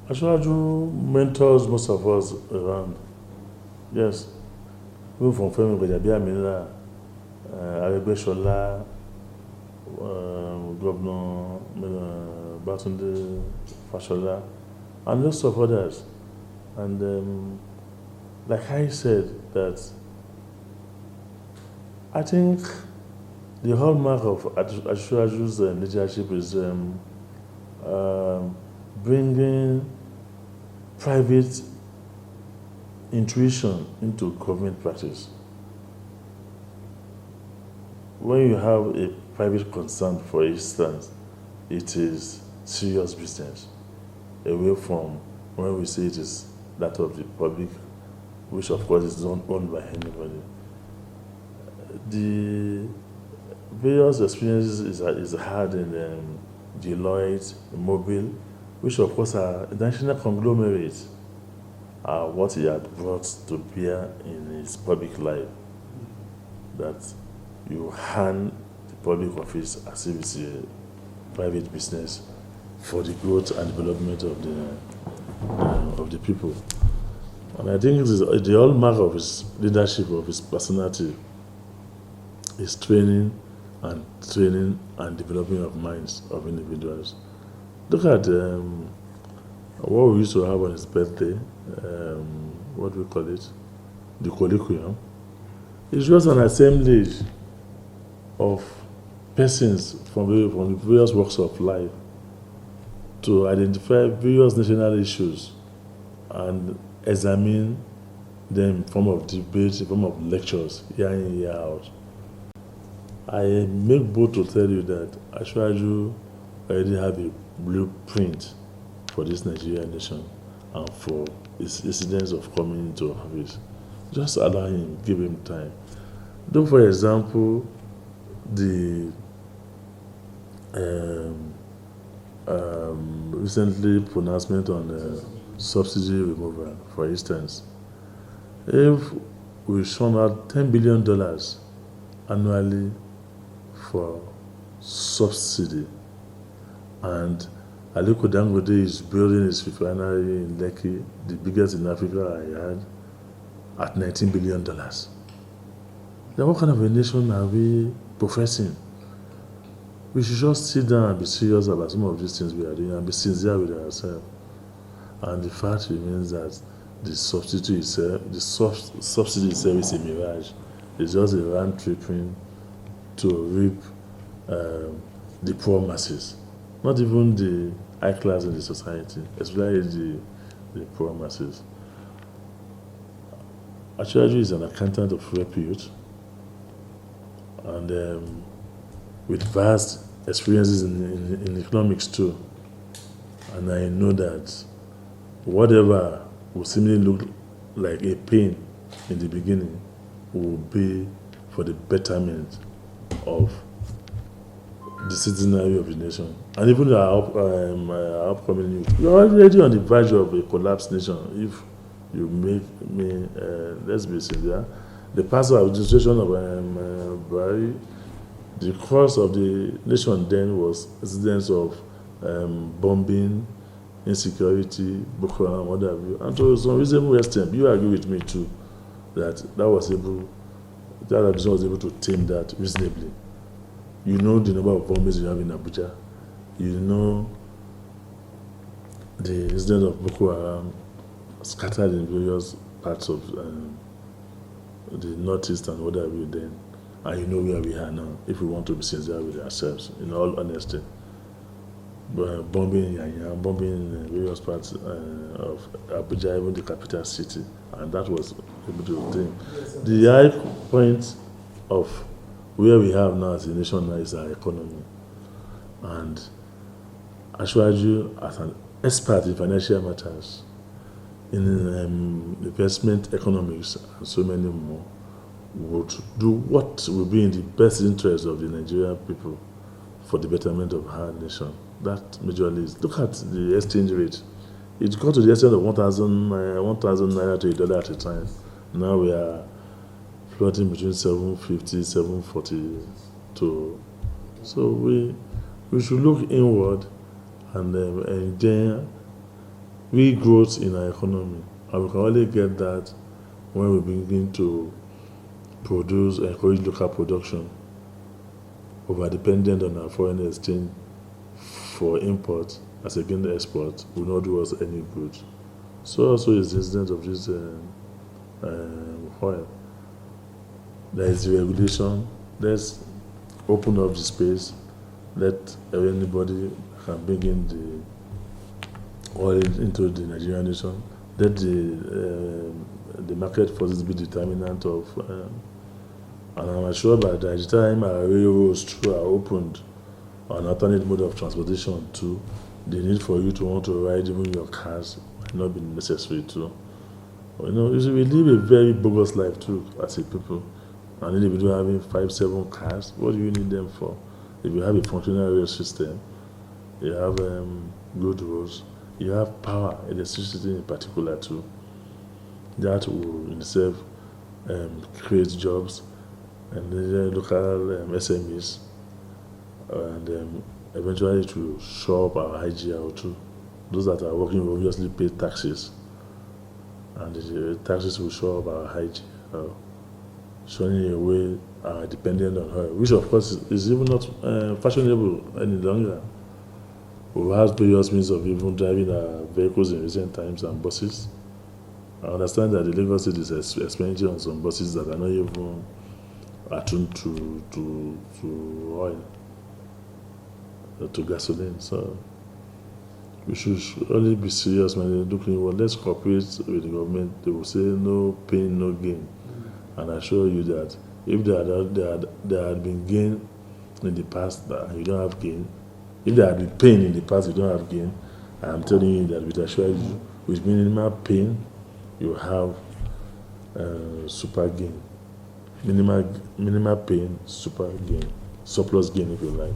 Ashwaju mentors most of us around. Yes. Even from Femi Gbajabiamila, Aregbesola, Governor Batunde Fashola, and lots of others. And like I said, that I think the hallmark of Ashwaju's leadership is bringing private intuition into government practice. When you have a private concern, for instance, it is serious business, away from when we say it is that of the public, which of course is not owned by anybody. The various experiences is had in Deloitte, Mobile, which of course are national conglomerates, are what he had brought to bear in his public life. That you hand the public office as if it's a private business for the growth and development of the people. And I think it is the hallmark of his leadership, of his personality, is training and developing of minds of individuals. Look at what we used to have on his birthday. What do we call it? The colloquium. It's just an assemblage of persons from the various walks of life to identify various national issues and examine them in form of debate, in form of lectures, year in, year out. I make bold to tell you that Ashwaju already have a blueprint for this Nigerian nation and for its incidents of coming into office. Just allow him, give him time. Look, for example, the recently pronouncement on subsidy removal, for instance. If we shone out $10 billion annually for subsidy, and Aliko Dangote is building his refinery in Lekki, the biggest in Africa, I heard, at $19 billion. Then what kind of a nation are we professing? We should just sit down and be serious about some of these things we are doing and be sincere with ourselves. And the fact remains that the subsidy itself is a mirage. It's just a round tripping to reap the poor masses. Not even the high class in the society, especially the poor masses. Achiraju is an accountant of repute and with vast experiences in economics too. And I know that whatever will seemingly look like a pain in the beginning will be for the betterment of the citizenry of the nation. And even our upcoming youth. We are already on the verge of a collapsed nation. If you make me, let's be sincere, the past administration of Buhari, the course of the nation then was incidents of bombing, insecurity, Boko Haram, what have you. And to some reasonable extent, you agree with me too, that administration was able to tame that reasonably. You know the number of bombings you have in Abuja. You know the incident of Boko Haram scattered in various parts of the northeast and what have you then. And you know where we are now, if we want to be sincere with ourselves, in all honesty. Bombing in Yanya, bombing in various parts of Abuja, even the capital city. And that was able to tame. The high point of where we have now as a nation now is our economy. And Ashwaju, as an expert in financial matters, in investment economics and so many more, would do what will be in the best interest of the Nigerian people for the betterment of our nation. That majorly is. Look at the exchange rate. It got to the extent of 1,000 naira to $1 at a time. Now we are floating between 750, 740 to. So we should look inward and enjoy real growth in our economy. And we can only get that when we begin to produce, encourage local production, over dependent on our foreign exchange for import as against export will not do us any good. So also is the incident of this oil. There is the regulation. Let's open up the space. Let anybody can bring in the oil into the Nigerian nation. Let the market forces be determinant of. And I'm assured that by the time our railroads through are opened, an alternate mode of transportation too, the need for you to want to ride even your cars might not be necessary too. You know, we live a very bogus life too as a people. An individual having 5, 7 cars, what do you need them for? If you have a functional rail system, you have good roads, you have power, electricity in particular too. That will in itself create jobs and the local SMEs, and eventually it will show up our IGR too. Those that are working will obviously pay taxes, and the taxes will show up our IGR, showing a way dependent on her, which of course is even not fashionable any longer. We have various means of even driving our vehicles in recent times and buses. I understand that the Lagos State is expending on some buses that are not even attuned to oil, to gasoline. So we should only be serious when they're looking. Well, let's cooperate with the government. They will say no pain, no gain. And I assure you that if there had been gain in the past that you don't have gain, if there had been pain in the past you don't have gain, I am telling you that with assurance, with minimal pain, you have super gain. Minimal pain, super gain, surplus gain if you like.